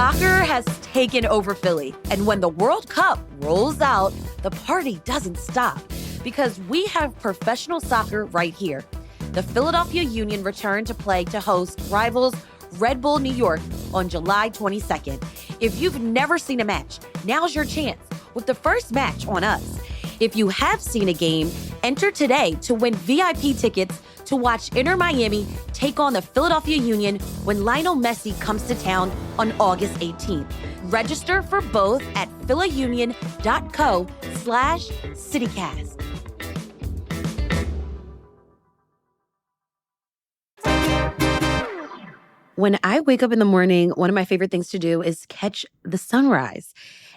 Soccer has taken over Philly, and when the World Cup rolls out, the party doesn't stop because we have professional soccer right here. The Philadelphia Union returned to play to host rivals Red Bull New York on July 22nd. If you've never seen a match, now's your chance with the first match on us. If you have seen a game, enter today to win VIP tickets to watch Inter Miami take on the Philadelphia Union when Lionel Messi comes to town on August 18th. Register for both at philaunion.co/citycast. When I wake up in the morning, one of my favorite things to do is catch the sunrise.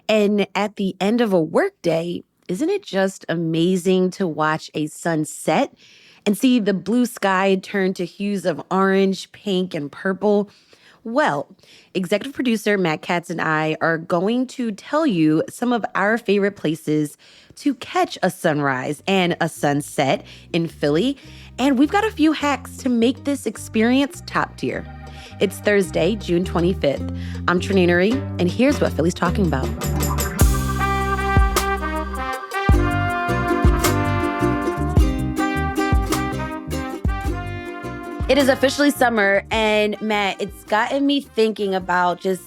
And at the end of a workday, isn't it just amazing to watch a sunset and see the blue sky turn to hues of orange, pink, and purple? Well, executive producer Matt Katz and I are going to tell you some of our favorite places to catch a sunrise and a sunset in Philly. And we've got a few hacks to make this experience top tier. It's Thursday, June 25th. I'm Trenae Nuri, and here's what Philly's talking about. It is officially summer, and Matt, it's gotten me thinking about just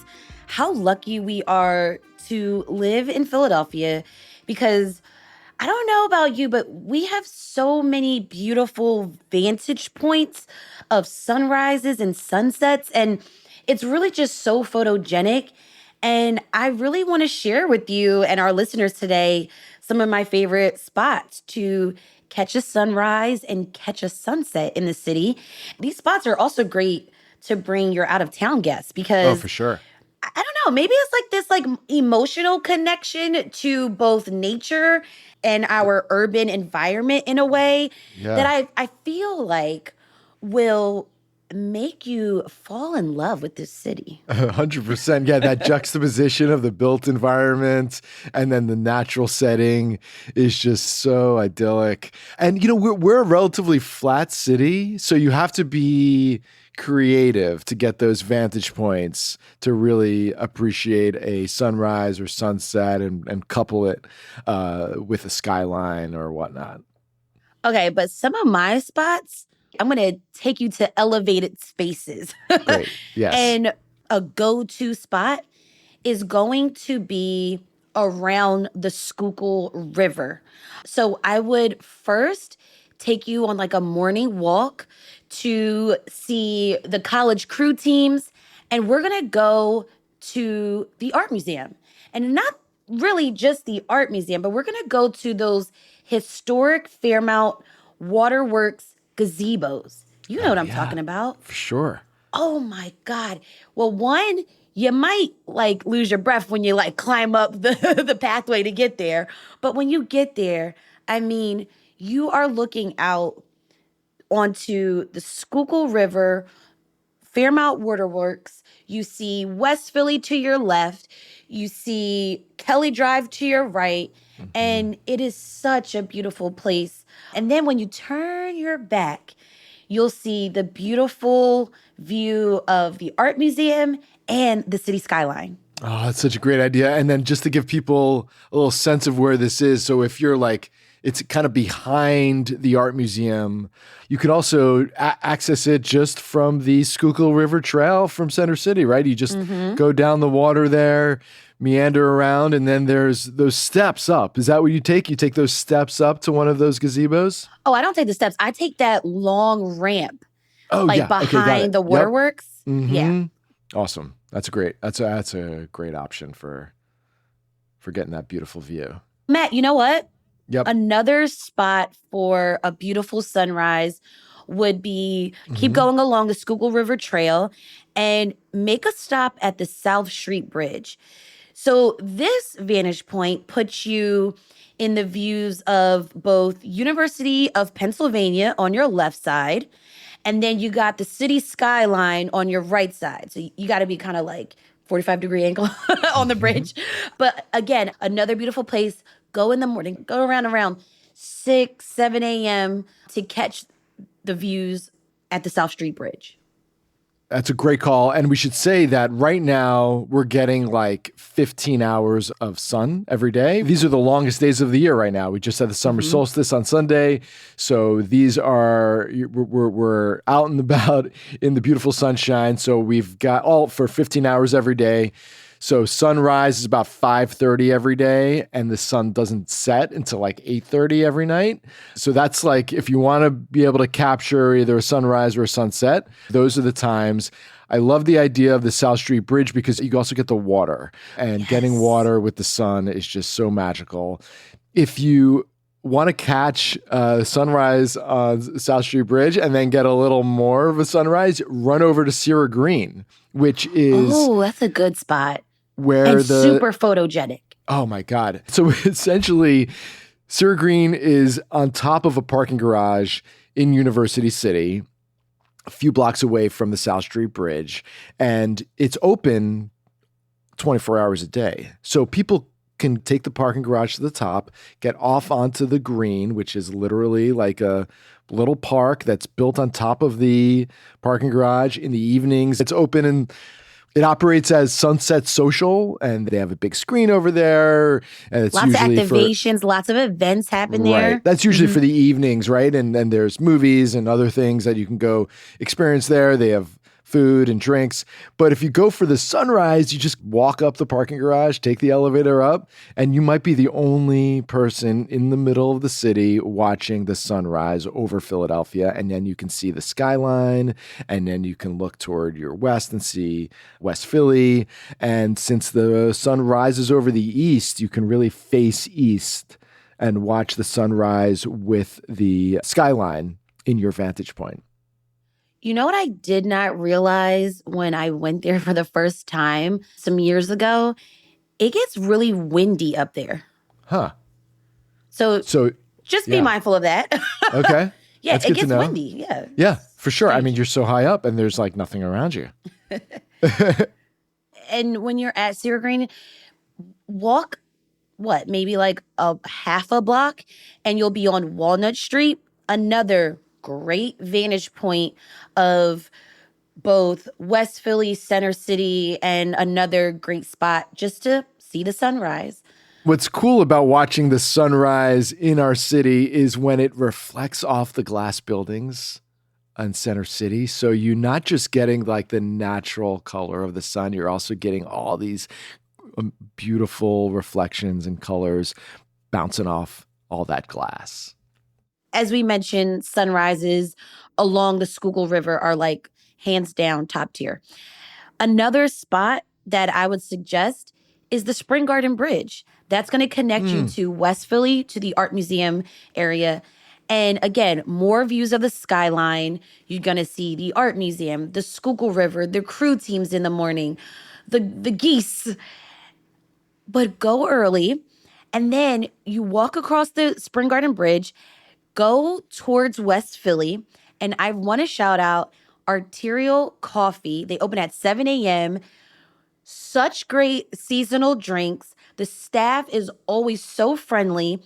how lucky we are to live in Philadelphia, because I don't know about you, but we have so many beautiful vantage points of sunrises and sunsets, and it's really just so photogenic. And I really want to share with you and our listeners today some of my favorite spots to catch a sunrise and catch a sunset in the city. These spots are also great to bring your out-of-town guests because— Oh, for sure. I don't know, maybe it's like this emotional connection to both nature and our urban environment in a way that I feel like will make you fall in love with this city. 100%. Yeah, that juxtaposition of the built environment and then the natural setting is just so idyllic. And, we're a relatively flat city, so you have to be creative to get those vantage points to really appreciate a sunrise or sunset and couple it with a skyline or whatnot. Okay, but some of my spots, I'm going to take you to elevated spaces. Great. Yes. And a go-to spot is going to be around the Schuylkill River. So I would first take you on like a morning walk to see the college crew teams. And we're going to go to the art museum. And not really just the art museum, but we're going to go to those historic Fairmount Waterworks gazebos. You know what I'm talking about. For sure. Oh my God. Well, one, you might lose your breath when you climb up the pathway to get there. But when you get there, I mean, you are looking out onto the Schuylkill River, Fairmount Waterworks. You see West Philly to your left. You see Kelly Drive to your right. Mm-hmm. And it is such a beautiful place. And then when you turn your back, you'll see the beautiful view of the art museum and the city skyline. Oh, that's such a great idea. And then just to give people a little sense of where this is. So if you're it's kind of behind the art museum, you can also access it just from the Schuylkill River Trail from Center City, right? You just go down the water there, meander around, and then there's those steps up. Is that what you take? You take those steps up to one of those gazebos? Oh, I don't take the steps. I take that long ramp. Oh, yeah. Behind the waterworks. Yep. Mm-hmm. Yeah. Awesome. That's great. That's a great option for getting that beautiful view. Matt, you know what? Yep. Another spot for a beautiful sunrise would be keep going along the Schuylkill River Trail and make a stop at the South Street Bridge. So this vantage point puts you in the views of both University of Pennsylvania on your left side, and then you got the city skyline on your right side. So you got to be kind of 45-degree angle on the bridge. But again, another beautiful place. Go in the morning, go around 6, 7 a.m. to catch the views at the South Street Bridge. That's a great call. And we should say that right now we're getting like 15 hours of sun every day. These are the longest days of the year right now. We just had the summer solstice on Sunday. So these are, we're out and about in the beautiful sunshine. So we've got all for 15 hours every day. So sunrise is about 5:30 every day, and the sun doesn't set until like 8:30 every night. So that's like, if you want to be able to capture either a sunrise or a sunset, those are the times. I love the idea of the South Street Bridge because you also get the water, and getting water with the sun is just so magical. If you want to catch sunrise on South Street Bridge and then get a little more of a sunrise, run over to Sierra Green, which is that's a good spot. Where and super photogenic. Oh my God. So essentially, Sierra Green is on top of a parking garage in University City, a few blocks away from the South Street Bridge, and it's open 24 hours a day. So people can take the parking garage to the top, get off onto the green, which is literally like a little park that's built on top of the parking garage. In the evenings, it's open and it operates as Sunset Social, and they have a big screen over there. And it's lots of usually activations, lots of events happen there. Right. That's usually for the evenings, right? And then there's movies and other things that you can go experience there. They have food and drinks. But if you go for the sunrise, you just walk up the parking garage, take the elevator up, and you might be the only person in the middle of the city watching the sunrise over Philadelphia. And then you can see the skyline, and then you can look toward your west and see West Philly. And since the sun rises over the east, you can really face east and watch the sunrise with the skyline in your vantage point. You know what I did not realize when I went there for the first time some years ago? It gets really windy up there. Huh. So just be mindful of that. Okay. Yeah, That's it good gets to know. windy. Yeah. Yeah, for sure. I mean, you're so high up and there's like nothing around you. And when you're at Sierra Green, walk, maybe like a half a block, and you'll be on Walnut Street, another great vantage point of both West Philly, Center City, and another great spot just to see the sunrise. What's cool about watching the sunrise in our city is when it reflects off the glass buildings on Center City. So you're not just getting like the natural color of the sun, you're also getting all these beautiful reflections and colors bouncing off all that glass. As we mentioned, sunrises along the Schuylkill River are like hands down top tier. Another spot that I would suggest is the Spring Garden Bridge. That's going to connect you to West Philly, to the Art Museum area. And again, more views of the skyline. You're going to see the Art Museum, the Schuylkill River, the crew teams in the morning, the geese. But go early, and then you walk across the Spring Garden Bridge, go towards West Philly, and I want to shout out Arterial Coffee. They open at 7 a.m. Such great seasonal drinks. The staff is always so friendly.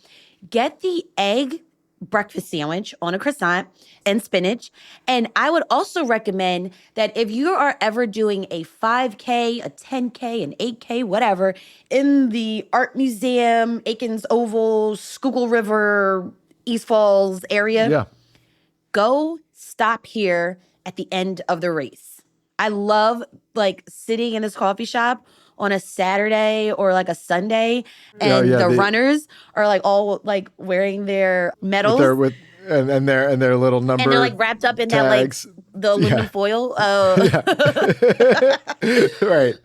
Get the egg breakfast sandwich on a croissant and spinach. And I would also recommend that if you are ever doing a 5K, a 10K, an 8K, whatever, in the Art Museum, Aikens Oval, Schuylkill River, East Falls area, go stop here at the end of the race. I love like sitting in this coffee shop on a Saturday or like a Sunday, and the runners are like all like wearing their medals and their little number, and they're like wrapped up in tags. That like the aluminum foil. Right.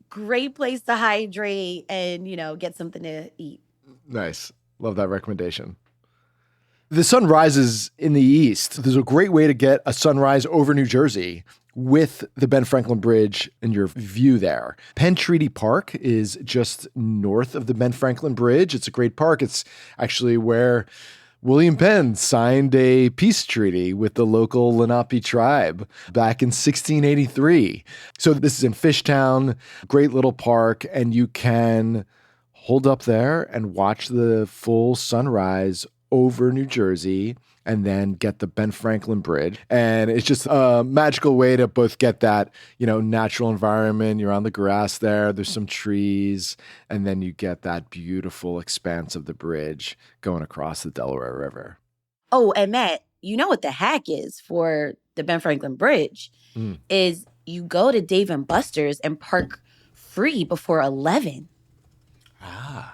Great place to hydrate and get something to eat. Nice. Love that recommendation. The sun rises in the east. There's a great way to get a sunrise over New Jersey with the Ben Franklin Bridge and your view there. Penn Treaty Park is just north of the Ben Franklin Bridge. It's a great park. It's actually where William Penn signed a peace treaty with the local Lenape tribe back in 1683. So this is in Fishtown, great little park, and you can hold up there and watch the full sunrise over New Jersey and then get the Ben Franklin Bridge. And it's just a magical way to both get that, natural environment. You're on the grass there, there's some trees, and then you get that beautiful expanse of the bridge going across the Delaware River. Oh, and Matt, you know what the hack is for the Ben Franklin Bridge is you go to Dave and Buster's and park free before 11.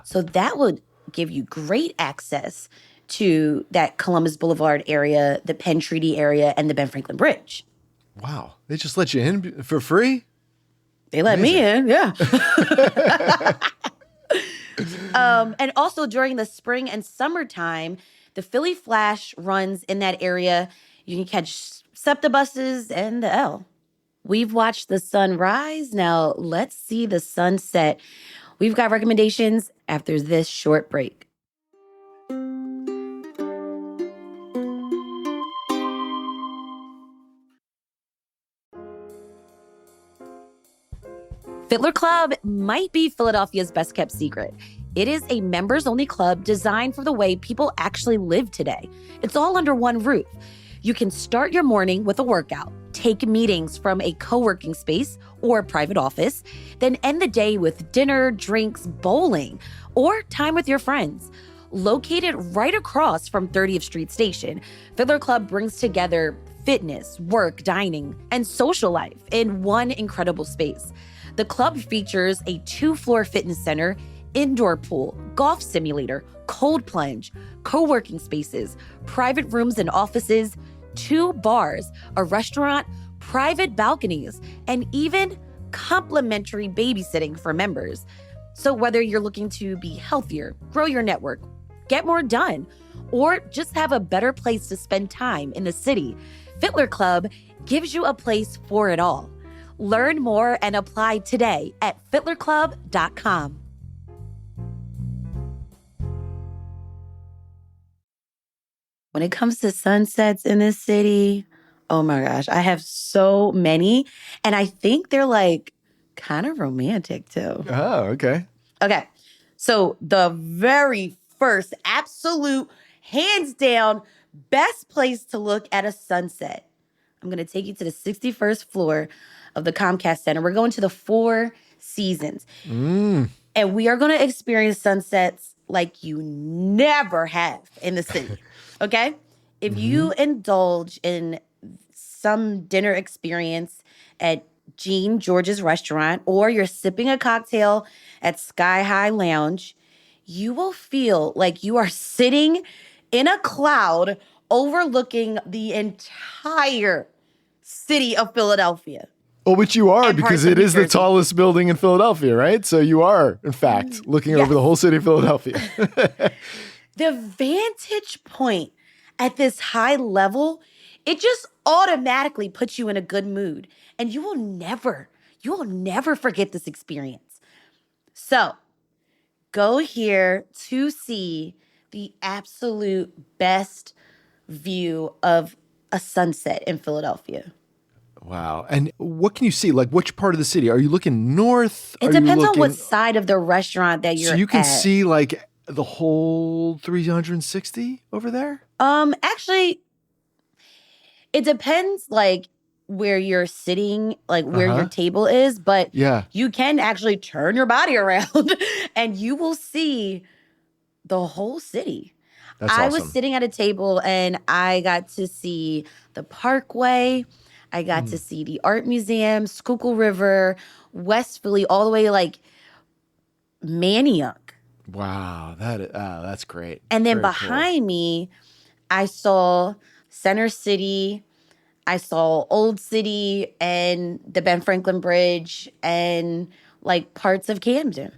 So that would give you great access to that Columbus Boulevard area, the Penn Treaty area, and the Ben Franklin Bridge. Wow. They just let you in for free? They let me in, yeah. And also during the spring and summertime, the Philly Flash runs in that area. You can catch SEPTA buses and the L. We've watched the sun rise. Now let's see the sunset. We've got recommendations after this short break. Fiddler Club might be Philadelphia's best kept secret. It is a members-only club designed for the way people actually live today. It's all under one roof. You can start your morning with a workout, take meetings from a co-working space or a private office, then end the day with dinner, drinks, bowling, or time with your friends. Located right across from 30th Street Station, Fiddler Club brings together fitness, work, dining, and social life in one incredible space. The club features a 2-floor fitness center, indoor pool, golf simulator, cold plunge, co-working spaces, private rooms and offices, 2 bars, a restaurant, private balconies, and even complimentary babysitting for members. So whether you're looking to be healthier, grow your network, get more done, or just have a better place to spend time in the city, Fiddler Club gives you a place for it all. Learn more and apply today at fiddlerclub.com. When it comes to sunsets in this city, oh my gosh, I have so many. And I think they're like kind of romantic too. Oh, okay. Okay. So the very first, absolute, hands down, best place to look at a sunset. I'm going to take you to the 61st floor of the Comcast Center. We're going to the Four Seasons. And we are going to experience sunsets like you never have in the city. Okay? If you indulge in some dinner experience at Jean George's restaurant, or you're sipping a cocktail at Sky High Lounge, you will feel like you are sitting in a cloud overlooking the entire city of Philadelphia. Well, which you are, And because parts of it New is the Jersey. tallest building in Philadelphia, right? So you are, in fact, looking over the whole city of Philadelphia. The vantage point at this high level, it just automatically puts you in a good mood. And you will never forget this experience. So go here to see the absolute best view of a sunset in Philadelphia. Wow. And what can you see? Like, which part of the city? Are you looking north? It depends on what side of the restaurant that you're at. So you can see like the whole 360 over there? Actually, it depends like where you're sitting, like where your table is, but you can actually turn your body around and you will see the whole city. That's I awesome. was sitting at a table and I got to see the Parkway. I got to see the Art Museum, Schuylkill River, West Philly, all the way like Manayunk. Wow, that's great. And then Very behind me, I saw Center City, I saw Old City and the Ben Franklin Bridge and like parts of Camden.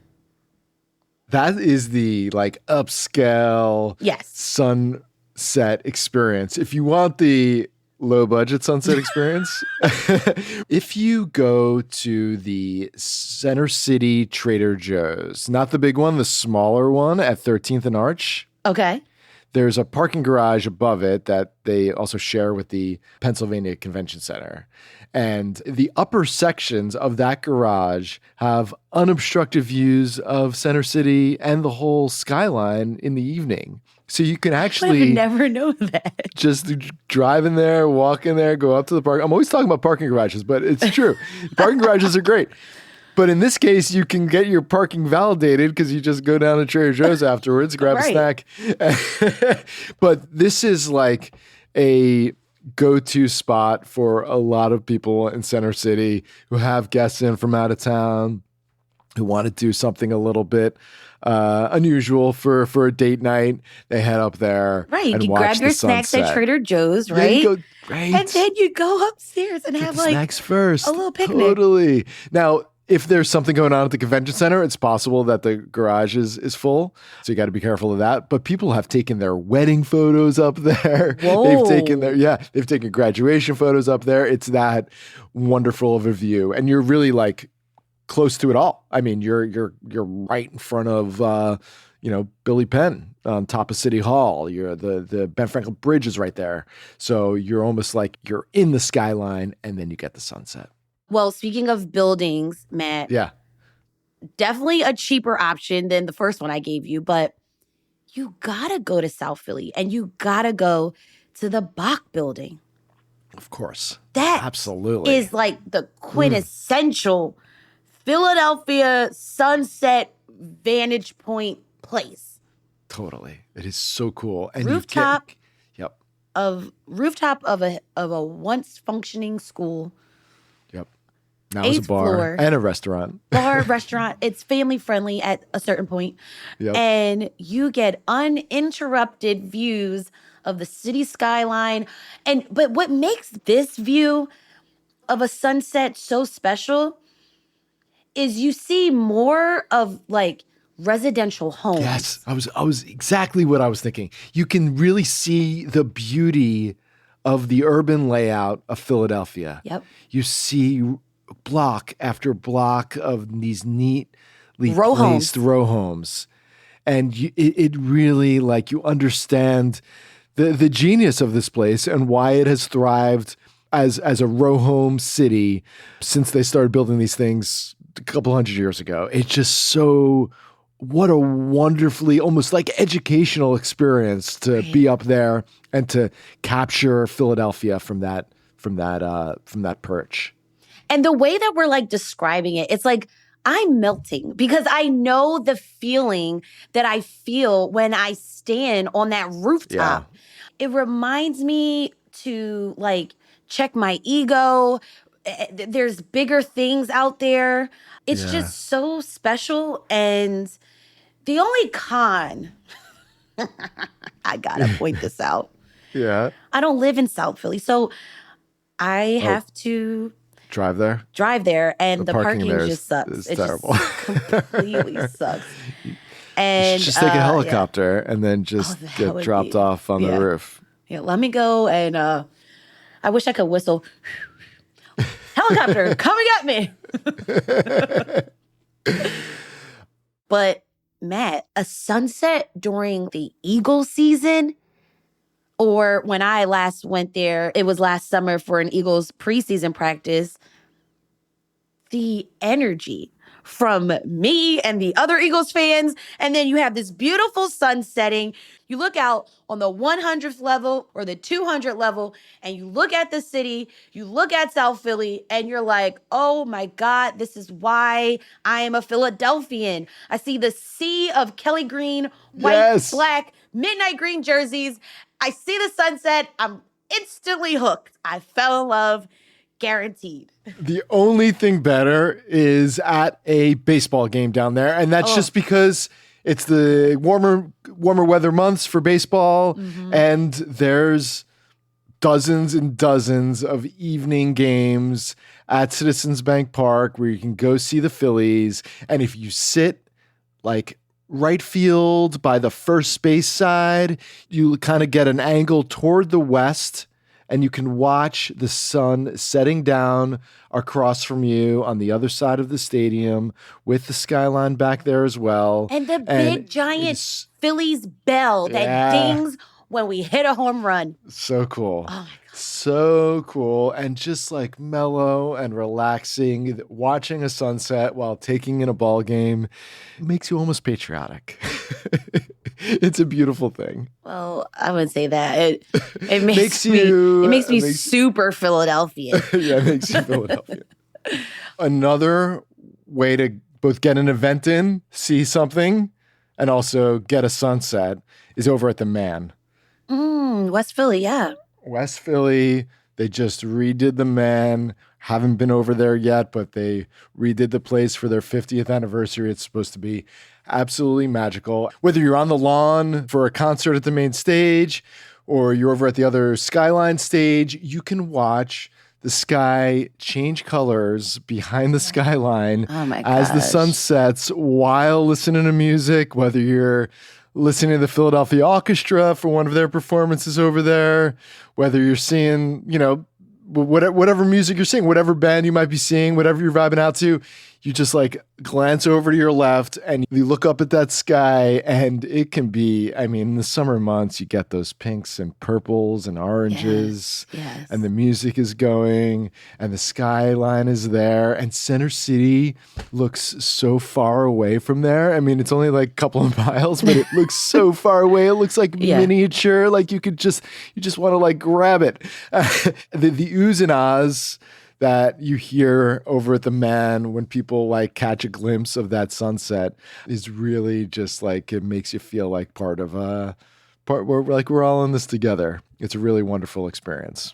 That is the like upscale sunset experience. If you want the low budget sunset experience, if you go to the Center City Trader Joe's, not the big one, the smaller one at 13th and Arch. Okay. There's a parking garage above it that they also share with the Pennsylvania Convention Center. And the upper sections of that garage have unobstructed views of Center City and the whole skyline in the evening. So you can I would actually never know that. just drive in there, walk in there, go up to the park. I'm always talking about parking garages, but it's true. Parking garages are great. But in this case, you can get your parking validated because you just go down to Trader Joe's afterwards, grab a Right. snack. But this is like a go-to spot for a lot of people in Center City who have guests in from out of town, who want to do something a little bit unusual for a date night. They head up there Right. and You watch grab the your snacks at sunset. Trader Joe's, Yeah, right? you go, great. And then you go upstairs and Get have the like snacks first. a little picnic. Totally. Now, if there's something going on at the convention center, it's possible that the garage is full. So you got to be careful of that. But people have taken their wedding photos up there. Whoa. They've taken graduation photos up there. It's that wonderful of a view. And you're really like close to it all. I mean, you're right in front of Billy Penn on top of City Hall. You're the Ben Franklin Bridge is right there. So you're almost like you're in the skyline and then you get the sunset. Well, speaking of buildings, Matt, Yeah. definitely a cheaper option than the first one I gave you, but you gotta go to South Philly and you gotta go to the Bach building. Of course. That Absolutely. is like the quintessential Philadelphia sunset vantage point place. Totally. It is so cool. And Rooftop Yep. of a once functioning school. Yep. Now it's a 8th bar floor. and a restaurant. Bar, restaurant. It's family friendly at a certain point. Yep. And you get uninterrupted views of the city skyline. But what makes this view of a sunset so special is you see more of like residential homes. Yes. I was exactly what I was thinking. You can really see the beauty of the urban layout of Philadelphia. Yep. You see block after block of these neatly Row placed homes. row homes. And it really, like, you understand the genius of this place and why it has thrived as a row home city since they started building these things a couple hundred years ago. It's just so, what a wonderfully, almost like educational experience to be up there and to capture Philadelphia from that perch. And the way that we're like describing it, it's like I'm melting because I know the feeling that I feel when I stand on that rooftop. It reminds me to like check my ego. There's bigger things out there. It's just so special. And the only con, I gotta point this out. Yeah. I don't live in South Philly, so I have to Drive there. drive there, and the parking there just sucks. is It terrible. just completely sucks. And Just take a helicopter and then Oh, just that get would dropped be- off on yeah. the roof. Yeah, let me go, and I wish I could whistle. Helicopter coming at me. But Matt, a sunset during the Eagle season, or when I last went there, it was last summer for an Eagles preseason practice. The energy from me and the other Eagles fans, and then you have this beautiful sun setting. You look out on the 100th level or the 200th level, and you look at the city, you look at South Philly, and you're like, oh my God, this is why I am a Philadelphian. I see the sea of Kelly green, white, Yes. black, midnight green jerseys. I see the sunset. I'm instantly hooked. I fell in love, guaranteed. The only thing better is at a baseball game down there. And that's just because it's the warmer weather months for baseball. And there's dozens and dozens of evening games at Citizens Bank Park where you can go see the Phillies. And if you sit like right field by the first base side, you kind of get an angle toward the west and you can watch the sun setting down across from you on the other side of the stadium with the skyline back there as well. And the big giant it's Phillies bell that Yeah. dings when we hit a home run. so cool. Oh my God. So cool. And just like mellow and relaxing, watching a sunset while taking in a ball game makes you almost patriotic. It's a beautiful thing. Well, I wouldn't say that. It Makes me you- it makes me it makes- super Philadelphia. Yeah, it makes you Philadelphia. Another way to both get an event in, see something, and also get a sunset is over at the Man. West Philly, yeah. West Philly, they just redid the Man. Haven't been over there yet, but they redid the place for their 50th anniversary. It's supposed to be absolutely magical. Whether you're on the lawn for a concert at the main stage or you're over at the other Skyline stage, you can watch the sky change colors behind the skyline Oh my as the gosh. sun sets while listening to music, whether you're listening to the Philadelphia Orchestra for one of their performances over there, whether you're seeing, whatever music you're seeing, whatever band you might be seeing, whatever you're vibing out to, you just like glance over to your left and you look up at that sky, and it can be, in the summer months, you get those pinks and purples and oranges, Yes. and the music is going and the skyline is there, and Center City looks so far away from there. It's only like a couple of miles, but it looks so far away. It looks like Yeah. miniature. Like you just want to like grab it. The oohs and ahs that you hear over at the Man when people like catch a glimpse of that sunset is really just like, it makes you feel like part where like we're all in this together. It's a really wonderful experience.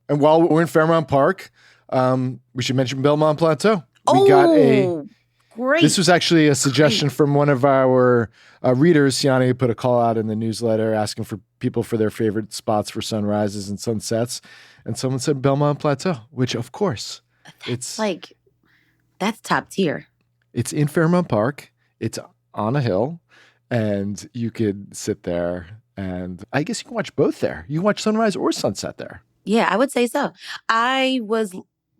And while we're in Fairmount Park, we should mention Belmont Plateau. We got great. This was actually a suggestion from one of our readers. Siani put a call out in the newsletter asking for people for their favorite spots for sunrises and sunsets. And someone said Belmont Plateau, which of course that's top tier. It's in Fairmount Park. It's on a hill, and you could sit there, and I guess you can watch both there. You can watch sunrise or sunset there. Yeah, I would say so. I was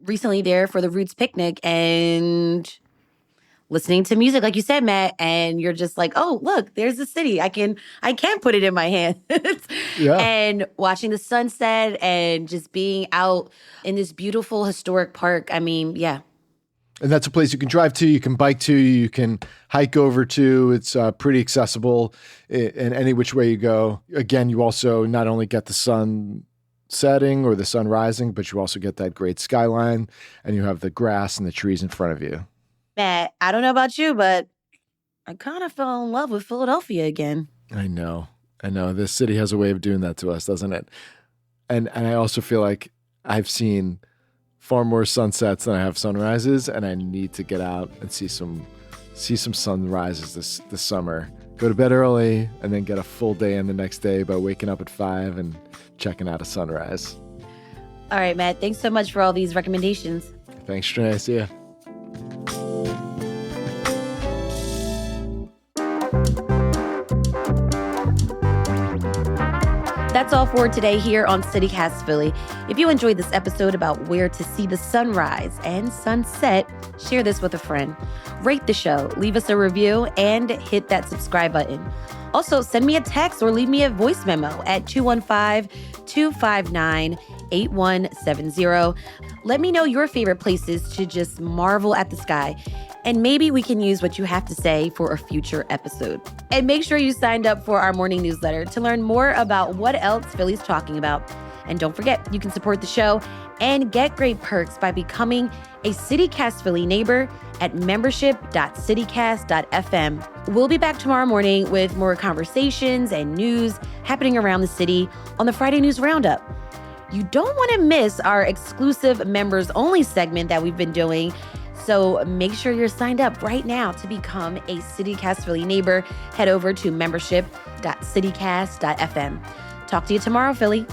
recently there for the Roots picnic and listening to music, like you said, Matt, and you're just like, oh, look, there's the city. I can put it in my hand. Yeah. And watching the sunset and just being out in this beautiful historic park. Yeah. And that's a place you can drive to, you can bike to, you can hike over to. It's pretty accessible in any which way you go. Again, you also not only get the sun setting or the sun rising, but you also get that great skyline, and you have the grass and the trees in front of you. Matt, I don't know about you, but I kind of fell in love with Philadelphia again. I know. This city has a way of doing that to us, doesn't it? And I also feel like I've seen far more sunsets than I have sunrises, and I need to get out and see some sunrises this summer. Go to bed early and then get a full day in the next day by waking up at 5 and checking out a sunrise. All right, Matt, thanks so much for all these recommendations. Thanks, Trenae. See ya. That's all for today here on CityCast Philly. If you enjoyed this episode about where to see the sunrise and sunset, share this with a friend. Rate the show, leave us a review, and hit that subscribe button. Also, send me a text or leave me a voice memo at 215-259-8170. Let me know your favorite places to just marvel at the sky. And maybe we can use what you have to say for a future episode. And make sure you signed up for our morning newsletter to learn more about what else Philly's talking about. And don't forget, you can support the show and get great perks by becoming a CityCast Philly neighbor at membership.citycast.fm. We'll be back tomorrow morning with more conversations and news happening around the city on the Friday News Roundup. You don't want to miss our exclusive members only segment that we've been doing. So make sure you're signed up right now to become a CityCast Philly neighbor. Head over to membership.citycast.fm. Talk to you tomorrow, Philly.